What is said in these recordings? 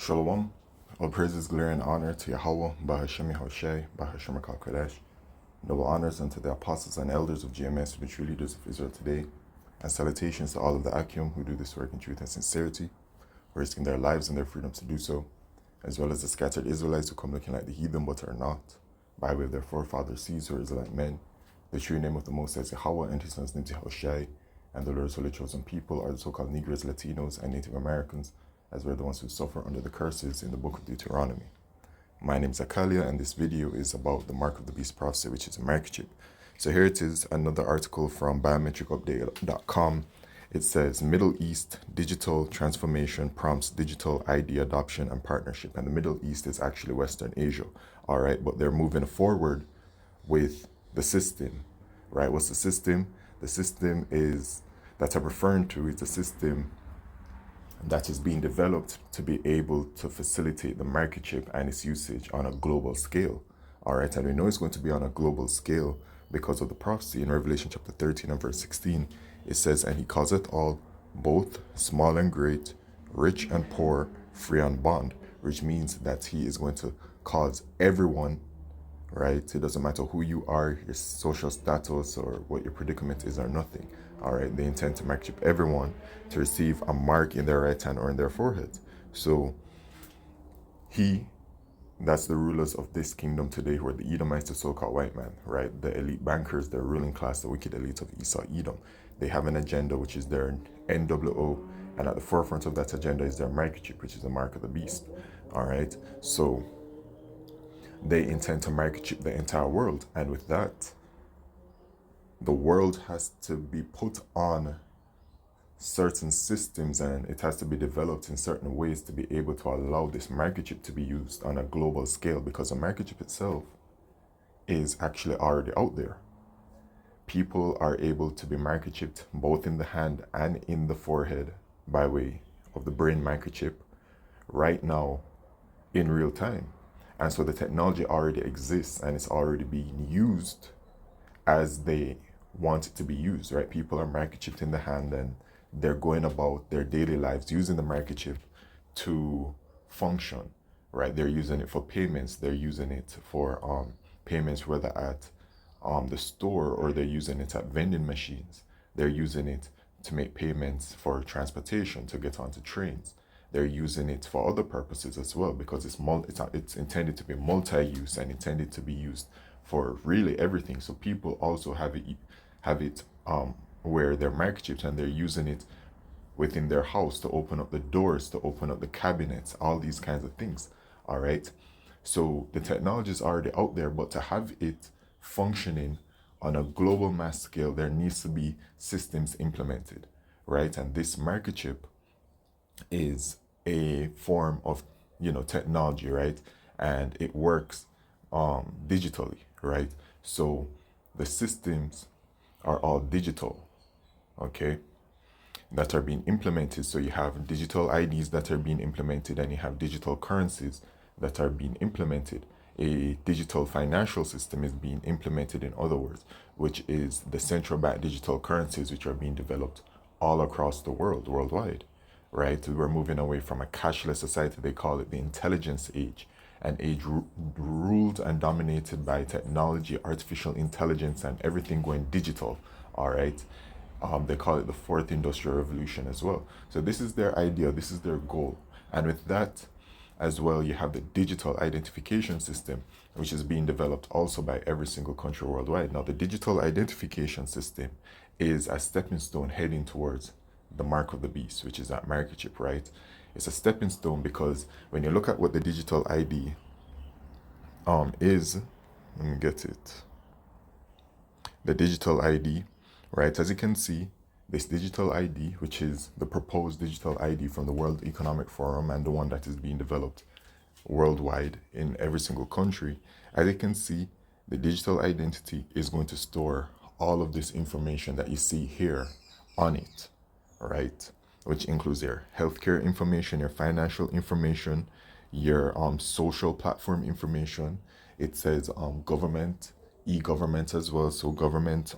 Shalom. All praises, glory, and honor to Yahweh, Bahashem Yahushai, Bahashem Kodesh. Noble honors unto the apostles and elders of GMS, the true leaders of Israel today, and salutations to all of the Akim who do this work in truth and sincerity, risking their lives and their freedoms to do so, as well as the scattered Israelites who come looking like the heathen but are not, by way of their forefathers, Caesar, Israelite men. The true name of the Most High is Yahweh, and his son's name is Yahushai, and the Lord's holy chosen people are the so-called Negroes, Latinos, and Native Americans, as we're the ones who suffer under the curses in the book of Deuteronomy. My name is Akalia, and this video is about the Mark of the Beast prophecy, which is a microchip. So here it is, another article from biometricupdate.com. It says, Middle East digital transformation prompts digital ID adoption and partnership. And the Middle East is actually Western Asia, all right? But they're moving forward with the system, right? What's the system? The system is that I'm referring to is a system that is being developed to be able to facilitate the microchip and its usage on a global scale. All right, and we know it's going to be on a global scale because of the prophecy in Revelation chapter 13 and verse 16. It says, and he causeth all, both small and great, rich and poor, free and bond, which means that he is going to cause everyone, right? It doesn't matter who you are, your social status, or what your predicament is or nothing. All right, they intend to microchip everyone to receive a mark in their right hand or in their forehead. So that's the rulers of this kingdom today, who are the Edomites, the so-called white man, right? The elite bankers, the ruling class, the wicked elite of Esau, Edom. They have an agenda, which is their NWO, and at the forefront of that agenda is their microchip, which is the mark of the beast. All right, so they intend to microchip the entire world, and with that, the world has to be put on certain systems, and it has to be developed in certain ways to be able to allow this microchip to be used on a global scale, because the microchip itself is actually already out there. People are able to be microchipped both in the hand and in the forehead by way of the brain microchip right now in real time. And so the technology already exists, and it's already being used as they want it to be used, right? People are microchipped in the hand, and they're going about their daily lives using the microchip to function, right? They're using it for payments. They're using it for payments, whether at the store, or they're using it at vending machines. They're using it to make payments for transportation, to get onto trains. They're using it for other purposes as well, because it's intended to be multi-use and intended to be used for really everything. So people also have it where they're microchipped, and they're using it within their house to open up the doors, to open up the cabinets, all these kinds of things. All right, so the technology is already out there, but to have it functioning on a global mass scale, there needs to be systems implemented, right? And this microchip is a form of technology, right? And it works digitally, right? So the systems are all digital, okay, that are being implemented. So you have digital IDs that are being implemented, and you have digital currencies that are being implemented. A digital financial system is being implemented, in other words, which is the central bank digital currencies, which are being developed all across the world, worldwide, right? We're moving away from a cashless society. They call it the intelligence age, an age ruled and dominated by technology, artificial intelligence, and everything going digital, all right? They call it the fourth industrial revolution as well. So this is their idea, this is their goal. And with that as well, you have the digital identification system, which is being developed also by every single country worldwide. Now, the digital identification system is a stepping stone heading towards the mark of the beast, which is that microchip, right? It's a stepping stone, because when you look at what the digital ID is, let me get it. The digital ID, right? As you can see, this digital ID, which is the proposed digital ID from the World Economic Forum and the one that is being developed worldwide in every single country, as you can see, the digital identity is going to store all of this information that you see here on it, right? Which includes your healthcare information, your financial information, your social platform information. It says government, e-government as well, so government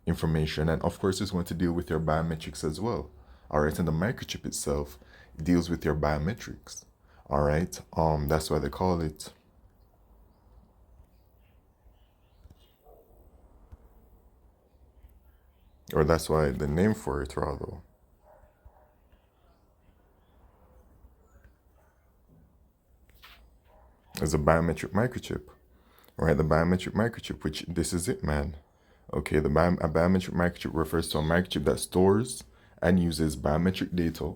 information, and of course it's going to deal with your biometrics as well. All right, and the microchip itself deals with your biometrics. All right. That's why they call it, or that's why the name for it rather is a biometric microchip. Right, the biometric microchip, which this is it, man. Okay, a biometric microchip refers to a microchip that stores and uses biometric data,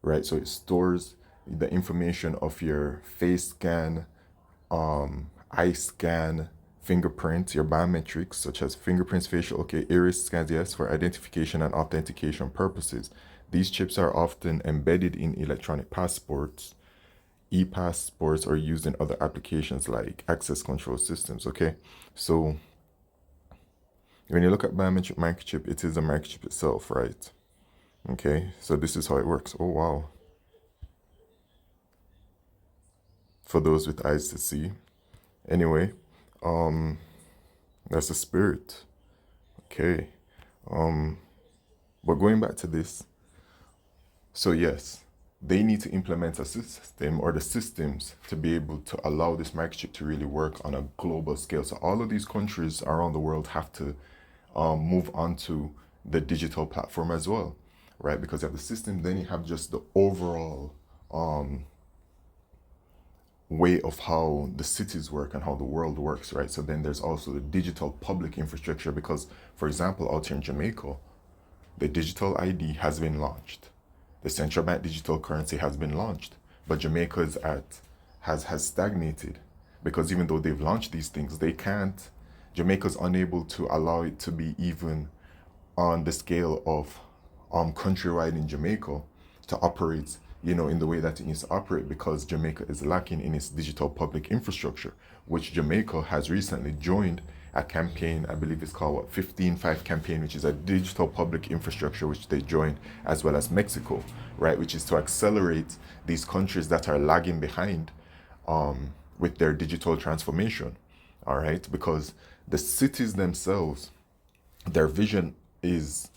right? So it stores the information of your face scan, eye scan, fingerprint, your biometrics, such as fingerprints, facial, okay, iris scans, yes, for identification and authentication purposes. These chips are often embedded in electronic passports, e-passports, or used in other applications like access control systems, okay? So when you look at biometric microchip, it is a microchip itself, right? Okay, so this is how it works. Oh, wow. For those with eyes to see. Anyway, um, that's the spirit. Okay. But going back to this, so yes, they need to implement a system or the systems to be able to allow this microchip to really work on a global scale. So all of these countries around the world have to move on to the digital platform as well, right? Because you have the system, then you have just the overall way of how the cities work and how the world works, right? So then there's also the digital public infrastructure because, for example, out here in Jamaica, the digital ID has been launched. The central bank digital currency has been launched, but Jamaica is has stagnated because even though they've launched these things, they can't. Jamaica's unable to allow it to be even on the scale of countrywide in Jamaica to operate, in the way that it needs to operate because Jamaica is lacking in its digital public infrastructure, which Jamaica has recently joined a campaign, I believe it's called what, 15-5 campaign, which is a digital public infrastructure which they joined, as well as Mexico, right, which is to accelerate these countries that are lagging behind with their digital transformation, all right, because the cities themselves, their vision is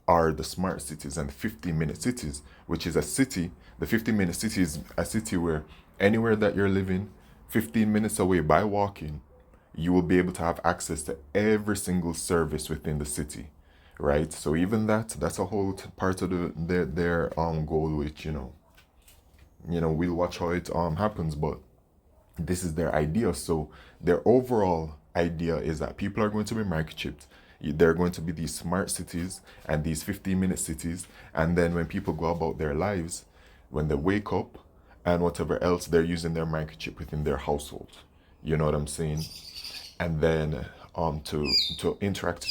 are the smart cities and 15-minute cities, which is a city. The 15-minute city is a city where anywhere that you're living, 15 minutes away by walking, you will be able to have access to every single service within the city, right? So even that's a whole part of their goal, which we'll watch how it happens, but this is their idea. So their overall idea is that people are going to be microchipped. They're going to be these smart cities and these 15-minute cities. And then when people go about their lives, when they wake up and whatever else, they're using their microchip within their household. You know what I'm saying? And then to interact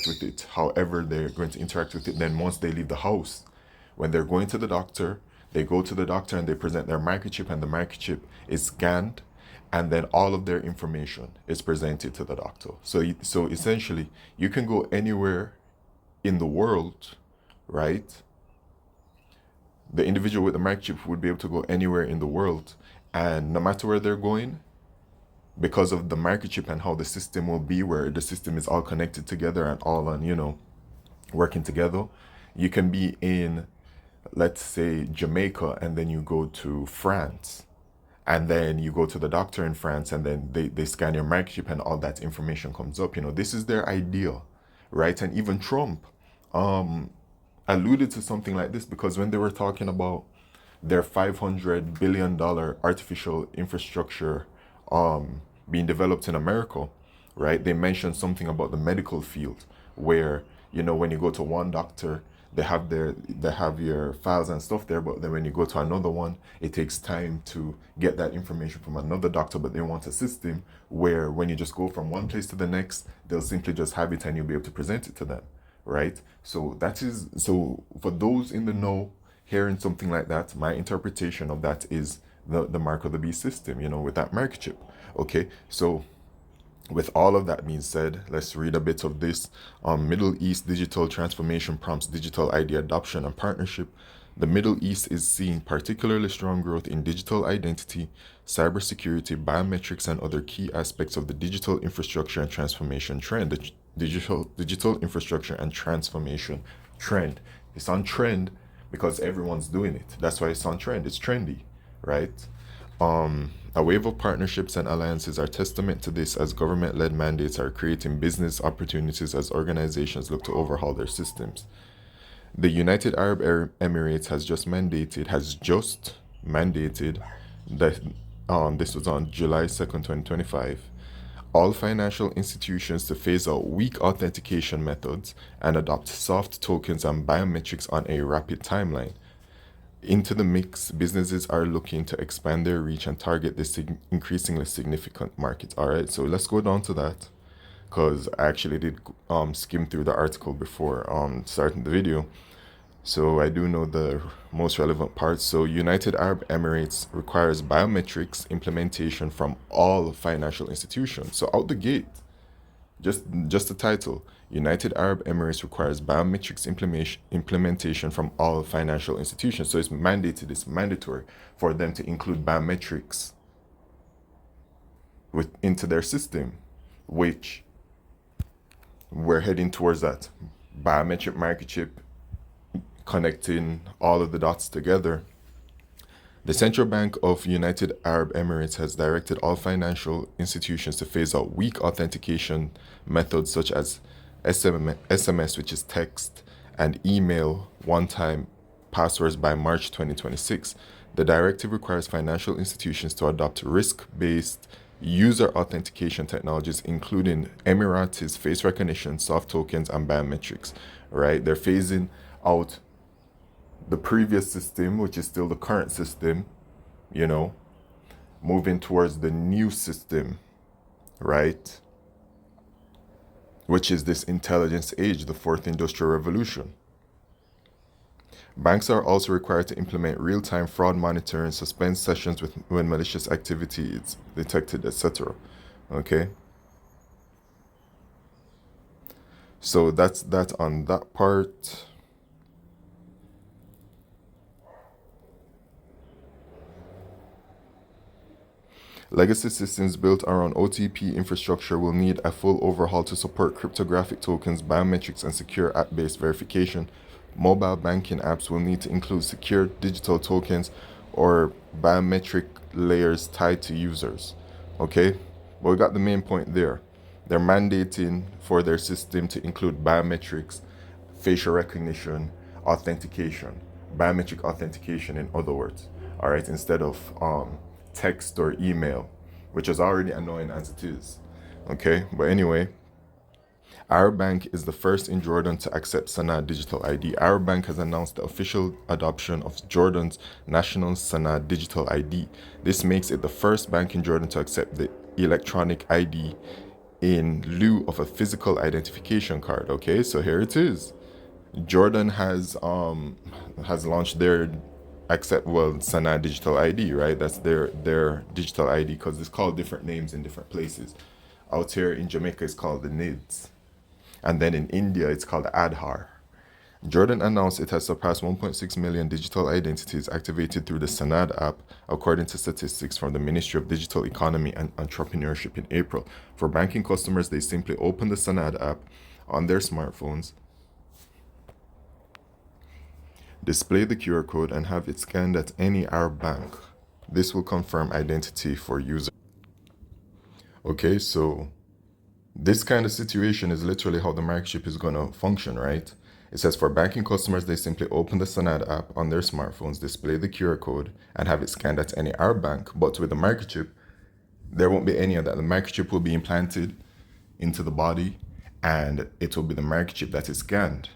with it, however they're going to interact with it. Then once they leave the house, when they're going to the doctor, they go to the doctor and they present their microchip, and the microchip is scanned, and then all of their information is presented to the doctor. So essentially, you can go anywhere in the world, right? The individual with the microchip would be able to go anywhere in the world, and no matter where they're going, because of the microchip and how the system will be, where the system is all connected together and all on, working together, you can be in, let's say, Jamaica, and then you go to France, and then you go to the doctor in France, and then they scan your microchip and all that information comes up. This is their idea, right? And even Trump alluded to something like this because when they were talking about their $500 billion artificial infrastructure being developed in America, right? They mentioned something about the medical field where, when you go to one doctor, they have your files and stuff there, but then when you go to another one, it takes time to get that information from another doctor. But they want a system where when you just go from one place to the next, they'll simply just have it and you'll be able to present it to them, right? So for those in the know, hearing something like that, my interpretation of that is the mark of the beast system, with that microchip. Okay, so with all of that being said, let's read a bit of this. Middle East digital transformation prompts digital ID adoption and partnership. The Middle East is seeing particularly strong growth in digital identity, cybersecurity, biometrics, and other key aspects of the digital infrastructure and transformation trend. The digital infrastructure and transformation trend. It's on trend because everyone's doing it. That's why it's on trend. It's trendy, right? A wave of partnerships and alliances are testament to this, as government-led mandates are creating business opportunities as organizations look to overhaul their systems. The United Arab Emirates has just mandated that this was on July 2nd, 2025, all financial institutions to phase out weak authentication methods and adopt soft tokens and biometrics on a rapid timeline. Into the mix, businesses are looking to expand their reach and target this increasingly significant market. All right, so let's go down to that because I actually did skim through the article before starting the video. So I do know the most relevant parts. So United Arab Emirates requires biometrics implementation from all financial institutions. So out the gate, just the title. United Arab Emirates requires biometrics implementation from all financial institutions. So it's mandated, it's mandatory for them to include biometrics into their system, which we're heading towards that. Biometric microchip connecting all of the dots together. The Central Bank of United Arab Emirates has directed all financial institutions to phase out weak authentication methods such as SMS, which is text, and email one-time passwords by March 2026. The directive requires financial institutions to adopt risk-based user authentication technologies, including Emiratis face recognition, soft tokens, and biometrics. Right? They're phasing out the previous system, which is still the current system, moving towards the new system, right? Which is this intelligence age, the fourth industrial revolution. Banks are also required to implement real-time fraud monitoring, suspend sessions when malicious activity is detected, etc. Okay? So that's that on that part. Legacy systems built around OTP infrastructure will need a full overhaul to support cryptographic tokens, biometrics, and secure app-based verification. Mobile banking apps will need to include secure digital tokens or biometric layers tied to users. Okay? But we got the main point there. They're mandating for their system to include biometrics, facial recognition, authentication, biometric authentication, in other words. All right, instead of text or email, which is already annoying as it is. Okay, but anyway, Arab Bank is the first in Jordan to accept Sanaa Digital ID. Arab Bank has announced the official adoption of Jordan's national Sanaa Digital ID. This makes it the first bank in Jordan to accept the electronic ID in lieu of a physical identification card. Okay, so here it is. Jordan has launched their Sanaa Digital ID, right? That's their digital ID because it's called different names in different places. Out here in Jamaica, it's called the NIDS, and then in India, it's called Aadhaar. Jordan announced it has surpassed 1.6 million digital identities activated through the Sanad app, according to statistics from the Ministry of Digital Economy and Entrepreneurship in April. For banking customers, they simply open the Sanad app on their smartphones, display the QR code, and have it scanned at any Arab bank. This will confirm identity for users. Okay, so this kind of situation is literally how the microchip is going to function, right? It says for banking customers, they simply open the Sanad app on their smartphones, display the QR code, and have it scanned at any Arab bank. But with the microchip, there won't be any of that. The microchip will be implanted into the body, and it will be the microchip that is scanned.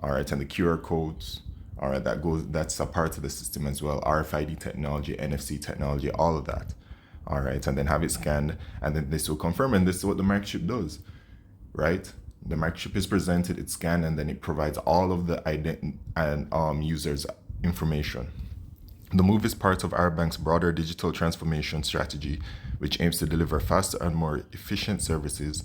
All right, and the QR codes, all right, that's a part of the system as well. RFID technology, NFC technology, all of that. All right, and then have it scanned, and then this will confirm, and this is what the microchip does, right? The microchip is presented, it's scanned, and then it provides all of the users' information. The move is part of Arab Bank's broader digital transformation strategy, which aims to deliver faster and more efficient services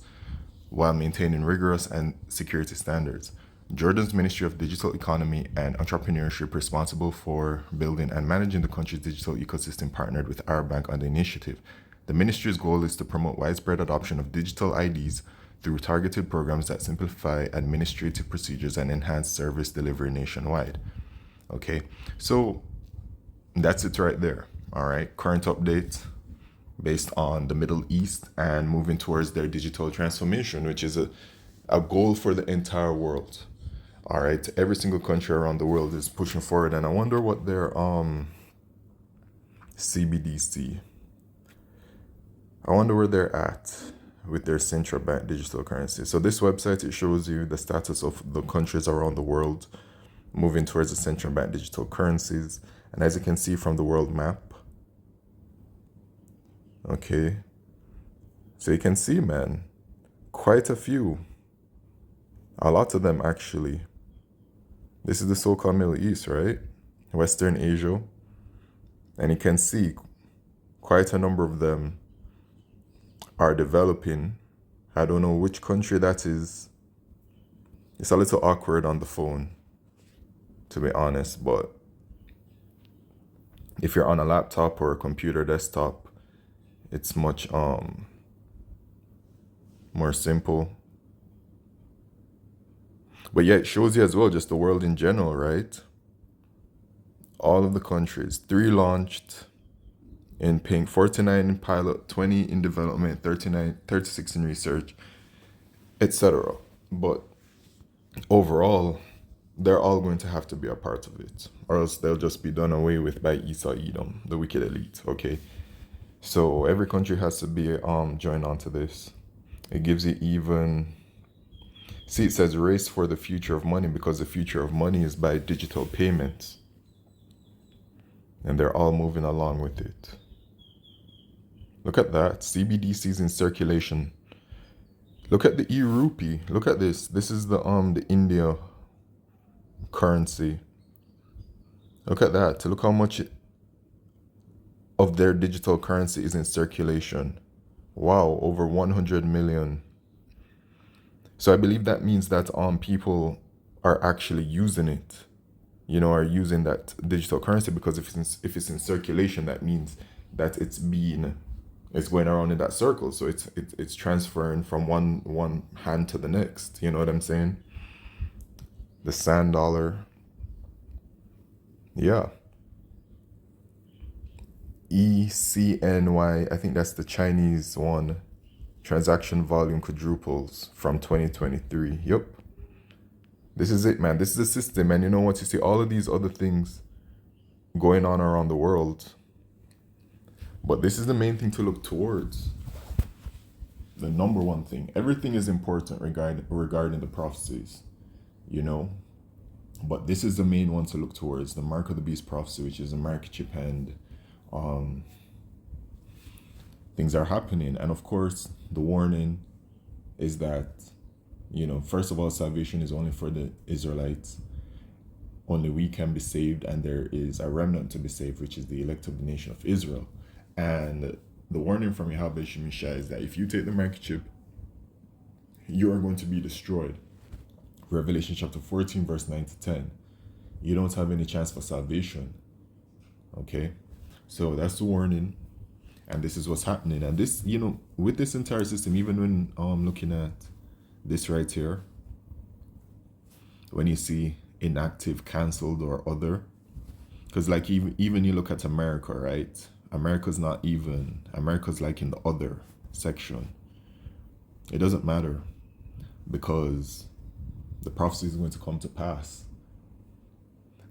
while maintaining rigorous and security standards. Jordan's Ministry of Digital Economy and Entrepreneurship, responsible for building and managing the country's digital ecosystem, partnered with Arab Bank on the initiative. The ministry's goal is to promote widespread adoption of digital IDs through targeted programs that simplify administrative procedures and enhance service delivery nationwide. Okay, so that's it right there. All right, current update based on the Middle East and moving towards their digital transformation, which is a goal for the entire world. All right, every single country around the world is pushing forward, and I wonder what their CBDC. I wonder where they're at with their central bank digital currency. So this website, it shows you the status of the countries around the world moving towards the central bank digital currencies. And as you can see from the world map, okay, so you can see, man, quite a few, a lot of them actually. This is the so-called Middle East, right? Western Asia. And you can see quite a number of them are developing. I don't know which country that is. It's a little awkward on the phone, to be honest, but if you're on a laptop or a computer desktop, it's much more simple. But yeah, it shows you as well just the world in general, right? All of the countries, 3 launched in pink, 49 in pilot, 20 in development, 36 in research, etc. But overall, they're all going to have to be a part of it, or else they'll just be done away with by Esau Edom, the wicked elite. Okay, so every country has to be joined onto this. It gives you even. See, it says race for the future of money, because the future of money is by digital payments, and they're all moving along with it. Look at that. CBDCs in circulation. Look at the e-rupee. Look at this. This is the India currency. Look at that. Look how much of their digital currency is in circulation. Wow, over 100 million. So I believe that means that people are actually using it. Are using that digital currency, because if it's in circulation, that means that it's going around in that circle. So it's transferring from one hand to the next. You know what I'm saying? The sand dollar. Yeah. ECNY, I think that's the Chinese one. Transaction volume quadruples from 2023. Yep. This is it, man. This is the system. And you know what? You see all of these other things going on around the world. But this is the main thing to look towards. The number one thing. Everything is important regarding the prophecies, But this is the main one to look towards. The Mark of the Beast prophecy, which is a market chip, and things are happening. And of course, the warning is that, first of all, salvation is only for the Israelites. Only we can be saved, and there is a remnant to be saved, which is the elect of the nation of Israel. And the warning from Yahweh Shemishah is that if you take the market chip, you are going to be destroyed. Revelation chapter 14, verse 9 to 10. You don't have any chance for salvation. Okay? So that's the warning. And this is what's happening. And this, with this entire system, even when looking at this right here, when you see inactive, cancelled, or other, because like even you look at America, right? America's like in the other section. It doesn't matter, because the prophecy is going to come to pass.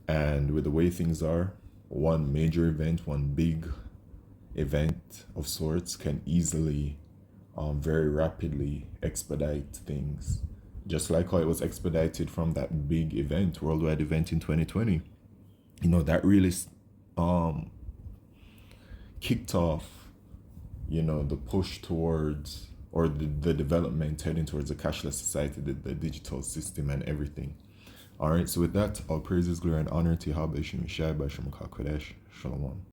And with the way things are, one major event, one big event of sorts can easily, very rapidly expedite things. Just like how it was expedited from that big event, worldwide event in 2020. That really kicked off, the push towards, or the development heading towards a cashless society, the digital system and everything. All right, so with that, all praises, glory, and honor to Yahweh Shemishai, Bashem Kodesh. Shalom.